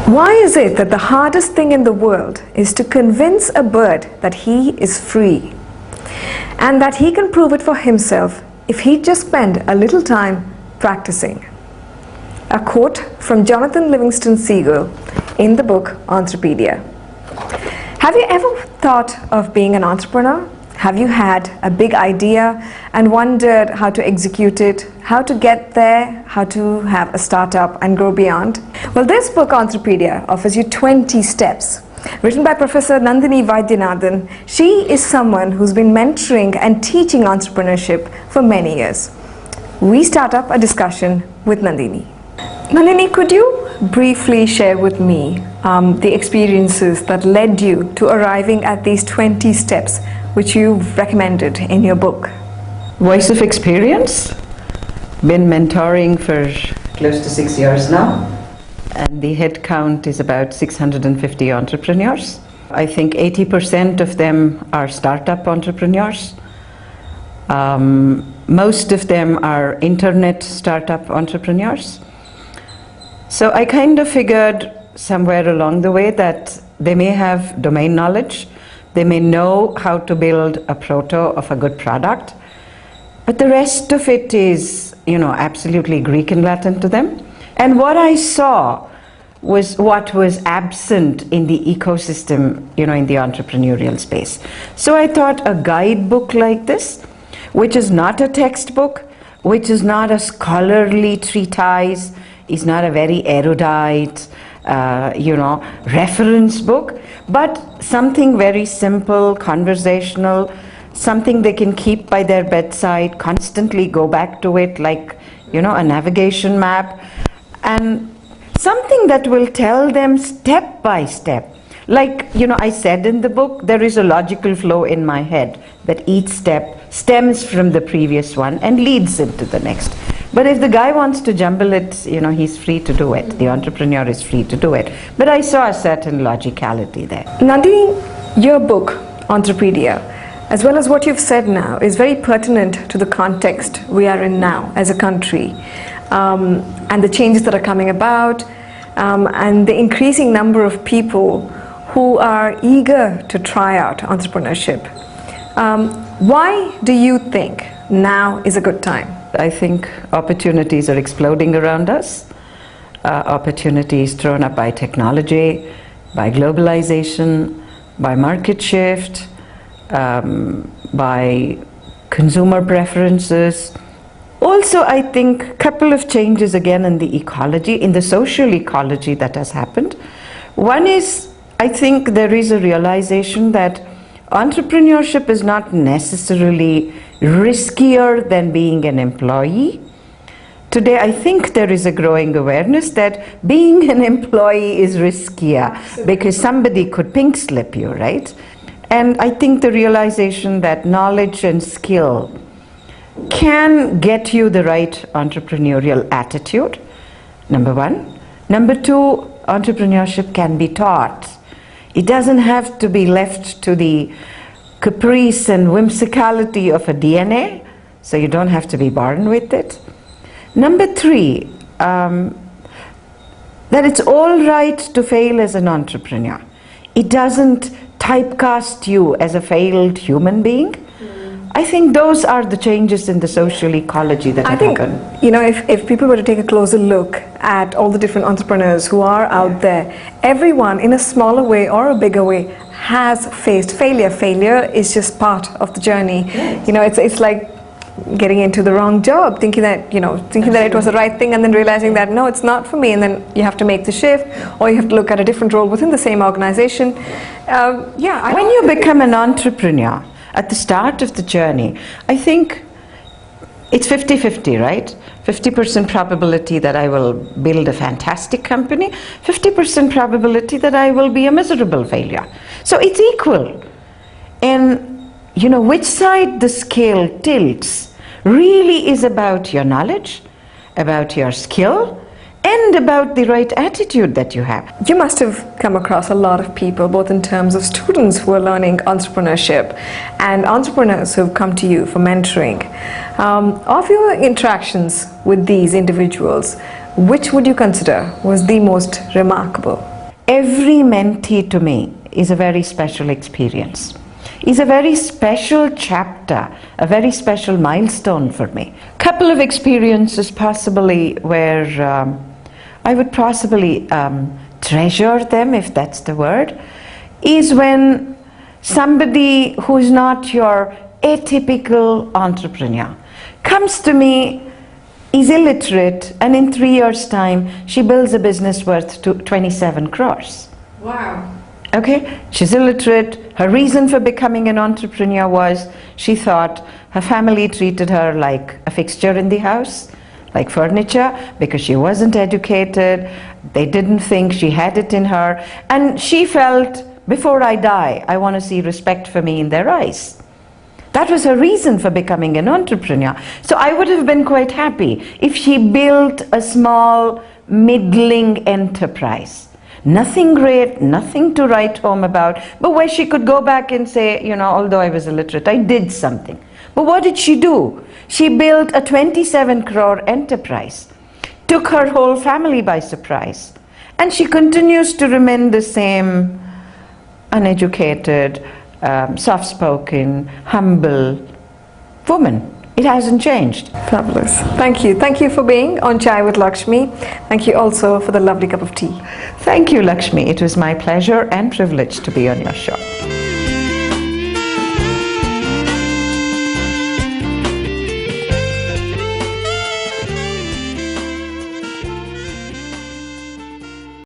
Why is it that the hardest thing in the world is to convince a bird that he is free and that he can prove it for himself if he just spend a little time practicing? A quote from Jonathan Livingston Seagull in the book Entrepedia. Have you ever thought of being an entrepreneur? Have you had a big idea and wondered how to execute it, how to get there, how to have a startup and grow beyond? Well, this book, Entrepedia, offers you 20 steps. Written by Professor Nandini Vaidyanathan, she is someone who's been mentoring and teaching entrepreneurship for many years. We start up a discussion with Nandini. Nandini, could you briefly share with me the experiences that led you to arriving at these 20 steps which you've recommended in your book? Voice of experience. Been mentoring for close to 6 years now, and the head count is about 650 entrepreneurs. I think 80% of them are startup entrepreneurs. Most of them are internet startup entrepreneurs. So I kind of figured somewhere along the way that they may have domain knowledge, they may know how to build a proto of a good product, but the rest of it is, absolutely Greek and Latin to them. And what I saw was what was absent in the ecosystem, in the entrepreneurial space. So I thought a guidebook like this, which is not a textbook, which is not a scholarly treatise, is not a very erudite, reference book, but something very simple, conversational, something they can keep by their bedside, constantly go back to it like, a navigation map, and something that will tell them step by step. Like, I said in the book, there is a logical flow in my head that each step stems from the previous one and leads into the next. But if the guy wants to jumble it, he's free to do it. The entrepreneur is free to do it. But I saw a certain logicality there. Nandini, your book, Entrepedia, as well as what you've said now, is very pertinent to the context we are in now as a country, and the changes that are coming about, and the increasing number of people who are eager to try out entrepreneurship. Why do you think now is a good time? I think opportunities are exploding around us. Opportunities thrown up by technology, by globalization, by market shift, by consumer preferences. Also, I think a couple of changes again in the ecology, in the social ecology that has happened. One is, I think there is a realization that entrepreneurship is not necessarily riskier than being an employee. Today, I think there is a growing awareness that being an employee is riskier. Absolutely. Because somebody could pink slip you, right? And I think the realization that knowledge and skill can get you the right entrepreneurial attitude, number one. Number two, entrepreneurship can be taught. It doesn't have to be left to the caprice and whimsicality of a DNA, so you don't have to be born with it. Number three, that it's all right to fail as an entrepreneur. It doesn't typecast you as a failed human being. I think those are the changes in the social ecology that have happened. If people were to take a closer look at all the different entrepreneurs who are out there, everyone in a smaller way or a bigger way has faced failure. Failure is just part of the journey. Yes. It's like getting into the wrong job, thinking that it was the right thing, and then realizing that no, it's not for me, and then you have to make the shift, or you have to look at a different role within the same organization. When you become an entrepreneur at the start of the journey, I think it's 50-50, right? 50% probability that I will build a fantastic company, 50% probability that I will be a miserable failure. So it's equal. And which side the scale tilts really is about your knowledge, about your skill, and about the right attitude that you have. You must have come across a lot of people, both in terms of students who are learning entrepreneurship and entrepreneurs who have come to you for mentoring. Of your interactions with these individuals, which would you consider was the most remarkable? every mentee to me is a very special experience. Is a very special chapter, a very special milestone for me. Couple of experiences possibly where I would possibly treasure them, if that's the word, is when somebody who's not your atypical entrepreneur comes to me, is illiterate, and in 3 years' time she builds a business worth 27 crores. Wow. Okay, she's illiterate. Her reason for becoming an entrepreneur was she thought her family treated her like a fixture in the house, like furniture, because she wasn't educated. They didn't think she had it in her, and she felt, before I die, I want to see respect for me in their eyes. That was her reason for becoming an entrepreneur. So I would have been quite happy if she built a small, middling enterprise. Nothing great, nothing to write home about, but where she could go back and say, you know, although I was illiterate, I did something. But what did she do? She built a 27 crore enterprise, took her whole family by surprise, and she continues to remain the same uneducated, soft-spoken, humble woman. It hasn't changed. Fabulous. Thank you. Thank you for being on Chai with Lakshmi. Thank you also for the lovely cup of tea. Thank you, Lakshmi. It was my pleasure and privilege to be on your show.